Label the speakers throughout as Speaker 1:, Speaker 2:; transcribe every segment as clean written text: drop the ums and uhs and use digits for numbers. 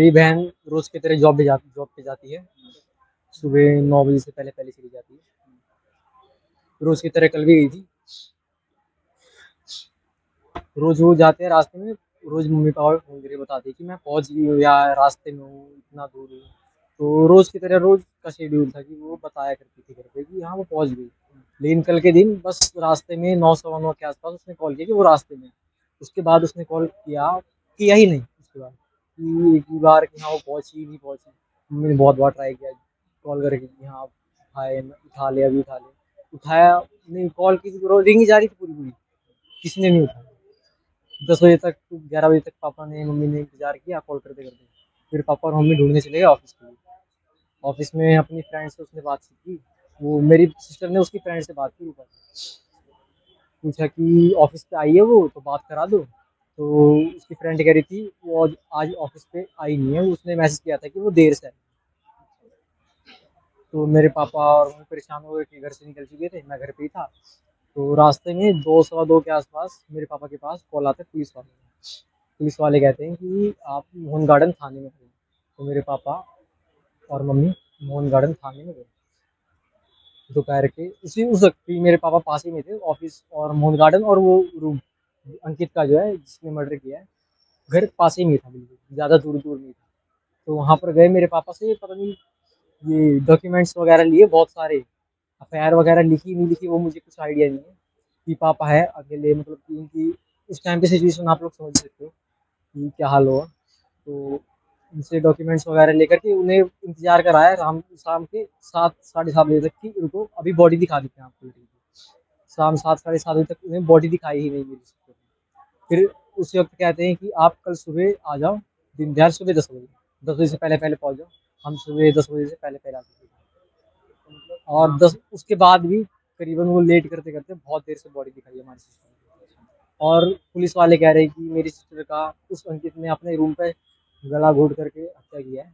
Speaker 1: मेरी बहन रोज की तरह जॉब पे जाती है। सुबह 9 बजे से पहले पहले चली जाती है। रोज की तरह कल भी गई थी। रोज वो जाते हैं रास्ते में। रोज मम्मी पापा फोन करके बताते हैं कि मैं पहुंच गई हूँ या रास्ते में हूँ, इतना दूर हूँ। तो रोज की तरह रोज का शेड्यूल था कि वो बताया करती थी घर पे कि हाँ वो पहुंच गई। लेकिन कल के दिन बस रास्ते में 9 सवा 9 के आसपास उसने कॉल किया कि वो रास्ते में है। उसके बाद उसने कॉल किया ही नहीं उसके बाद कि एक भी बार कि हाँ वो पहुंची नहीं पहुंची। मम्मी ने बहुत बार ट्राई किया कॉल करके कि हाँ उठाए उठा ले अभी उठा ले। उठाया नहीं, कॉल की रिंग ही जा रही थी पूरी पूरी, किसी ने नहीं उठाया। 10 बजे तक 11 बजे तक पापा ने मम्मी ने इंतजार किया कॉल करते करते। फिर पापा और मम्मी ढूंढने चले गए ऑफिस के लिए। ऑफिस में अपनी फ्रेंड से उसने बातचीत की। वो मेरी सिस्टर ने उसकी फ्रेंड से बात की ऊपर। पूछा कि ऑफिस पे आई है वो तो बात करा दो। तो उसकी फ्रेंड कह रही थी वो आज ऑफिस पे आई नहीं है, उसने मैसेज किया था कि वो देर से आई। तो मेरे पापा और मम्मी परेशान हो गए कि घर से निकल चुके थे, मैं घर पे ही था। तो रास्ते में 2 सवा 2 के आसपास मेरे पापा के पास कॉल आता है पुलिस वाले का। पुलिस वाले कहते हैं कि आप मोहन गार्डन थाने में हो। तो मेरे पापा और मम्मी मोहन गार्डन थाने में गए। दोपहर के उसी उस वक्त भी मेरे पापा पास ही में थे, ऑफिस और मोहन गार्डन और वो रूम अंकित का जो है जिसने मर्डर किया है, घर पास ही में था, बिल्कुल ज़्यादा दूर दूर नहीं था। तो वहाँ पर गए मेरे पापा से पता नहीं ये डॉक्यूमेंट्स वगैरह लिए बहुत सारे। एफआईआर वगैरह लिखी नहीं लिखी वो मुझे कुछ आइडिया नहीं है कि पापा है अकेले, मतलब कि उनकी उस टाइम पे सिचुएशन आप लोग समझ सकते हो कि क्या हाल होगा। तो उनसे डॉक्यूमेंट्स वगैरह लेकर के उन्हें इंतजार कराया शाम शाम के 7 साढ़े 7 बजे तक कि उनको अभी बॉडी दिखा देते हैं आपको बेटी की। शाम 7 साढ़े 7 बजे तक उन्हें बॉडी दिखाई ही नहीं मिली सिस्टर ने। फिर उसी वक्त कहते हैं कि आप कल सुबह आ जाओ, दिन दहाड़ सुबह 10 बजे, 10 बजे से पहले पहले पहुंच जाओ। हम सुबह 10 बजे से पहले पहले आ चुके थे। और 10 उसके बाद भी करीबन वो लेट करते करते बहुत देर से बॉडी दिखाई हमारी सिस्टर ने। और पुलिस वाले कह रहे हैं कि मेरी सिस्टर का उस अंकित ने अपने रूम पे गला घोट करके हत्या किया है,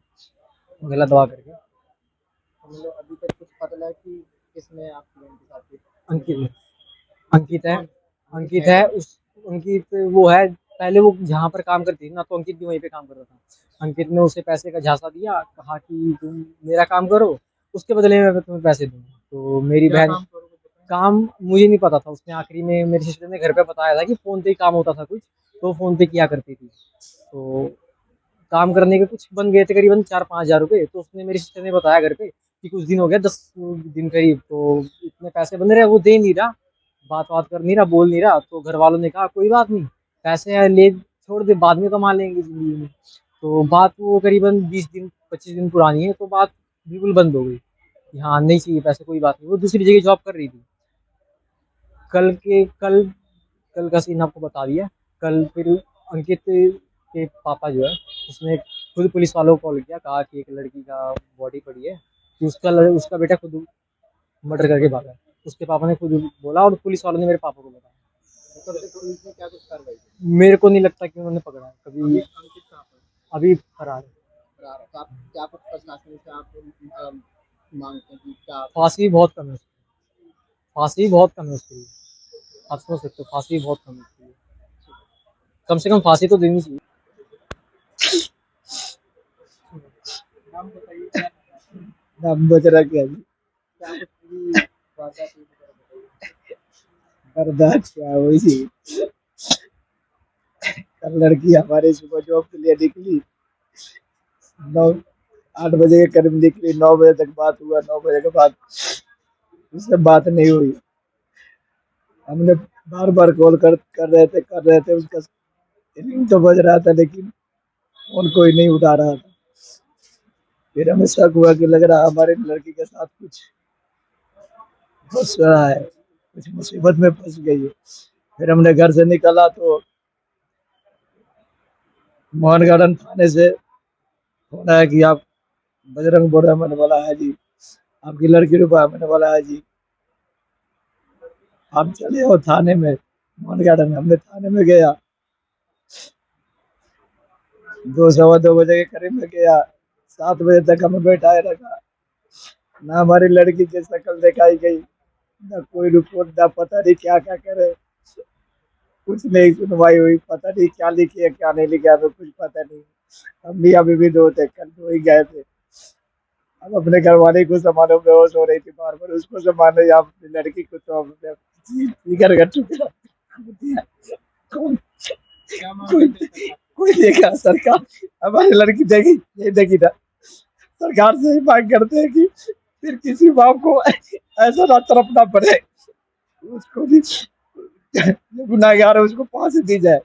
Speaker 1: गला दबा करके।
Speaker 2: मतलब अभी तक कुछ पता लगा कि किसने आपकी बहन के साथ की?
Speaker 1: अंकित ने अंकित है। अंकित है उस अंकित वो है। पहले वो जहाँ पर काम करती थी ना, तो अंकित भी वहीं पे काम करता था। अंकित ने उसे पैसे का झांसा दिया, कहा कि तुम मेरा काम करो, उसके बदले में मैं तुम्हें पैसे दूंगा। तो मेरी
Speaker 2: क्या
Speaker 1: बहन
Speaker 2: काम करोगे बताएं?
Speaker 1: काम मुझे नहीं पता था। उसने आखिरी में मेरी सिस्टर ने घर पे बताया था कि फ़ोन पे ही काम होता था कुछ, तो फ़ोन पे किया करती थी। तो काम करने के कुछ बन गए थे करीबन 4-5 हज़ार रुपए। तो उसने मेरी सिस्टर ने बताया घर पे कि कुछ दिन हो गया, 10 दिन करीब, तो इतने पैसे बन रहे हैं, वो दे नहीं रहा, बात कर नहीं रहा, बोल नहीं रहा। तो घर वालों ने कहा कोई बात नहीं, पैसे ले छोड़ दे, बाद में कमा लेंगे जिंदगी में। तो बात वो करीबन 20 दिन 25 दिन पुरानी है, तो बात बिल्कुल बंद हो गई कि हाँ नहीं चाहिए पैसे, कोई बात नहीं। वो दूसरी जगह जॉब कर रही थी। कल कल का सीन आपको बता दिया। कल फिर अंकित के पापा जो है उसने खुद पुलिस वालों को कॉल किया, कहा कि एक लड़की का बॉडी पड़ी है कि उसका बेटा खुद मर्डर करके भागा है। उसके पापा ने खुद बोला और पुलिस वालों ने मेरे पापा को बताया।
Speaker 2: तो तब तक पुलिस ने क्या कुछ कार्रवाई की?
Speaker 1: मेरे को नहीं लगता कि उन्होंने पकड़ा है कभी।
Speaker 2: अभी अंकित कहाँ पर
Speaker 1: अभी फरार है।
Speaker 2: फरार है? तो आप क्या कुछ प्रशासन से आप मांगते हैं कि क्या आप
Speaker 1: फांसी बहुत कम है उसकी। फांसी बहुत कम है उसके लिए। आप समझ सकते हो, फांसी बहुत कम है उसके लिए। कम से कम फांसी तो देनी चाहिए।
Speaker 2: नाम बताइए क्या
Speaker 1: नाम बच रहा क्या जी?
Speaker 2: क्या कुछ पूरी वारदात हुई वगैरह बताइए।
Speaker 1: बर्दाश्त क्या वही थी। कल लड़की हमारे सुबह जॉब के लिए निकली, 9 8 बजे के करीब निकली, 9 बजे तक बात हुआ। 9 बजे के बाद उससे बात नहीं हुई। हमने बार बार कॉल कर रहे थे, उसका रिंग तो बज रहा था लेकिन फोन कोई नहीं उठा रहा था। फिर हमें शक हुआ कि लग रहा हमारे लड़की के साथ कुछ फंस रहा है, कुछ मुसीबत में फंस गई है। फिर हमने घर से निकला तो मोहन गार्डन थाने से फोन आया कि आप बजरंग बोल रहे हैं। मैंने बोला है जी। आपकी लड़की रुपा? मैंने बोला है जी। आप चले हो थाने में, मोहन गार्डन। हमने थाने में गया, 2 सवा 2 बजे के करीब में गया। 7 बजे तक हमें बैठाए रखा, ना हमारी लड़की की शक्ल दिखाई गई, ना कोई रिपोर्ट, ना पता नहीं क्या क्या करे। कुछ नहीं सुनवाई हुई, पता नहीं क्या लिखी है क्या नहीं लिखा है, हमें कुछ पता नहीं।
Speaker 3: अम्मी अभी भी दो थे, कल दो ही गए थे। अब अपने घर वाले को संभालो, बेहोश हो रही थी बार बार, उसको संभालो या अपनी लड़की को, तो अब जिगर कर चुका। कौन
Speaker 2: क्या मांग
Speaker 3: कोई
Speaker 2: करते हैं सरकार
Speaker 3: कोई देगा सरकार, हमारी लड़की देगी नहीं देगी ना, सरकार से ही मांग करते हैं कि फिर किसी बाप को ऐसा ना तड़पना पड़े, उसको भी जो गुनाहगार है उसको फांसी दी जाए।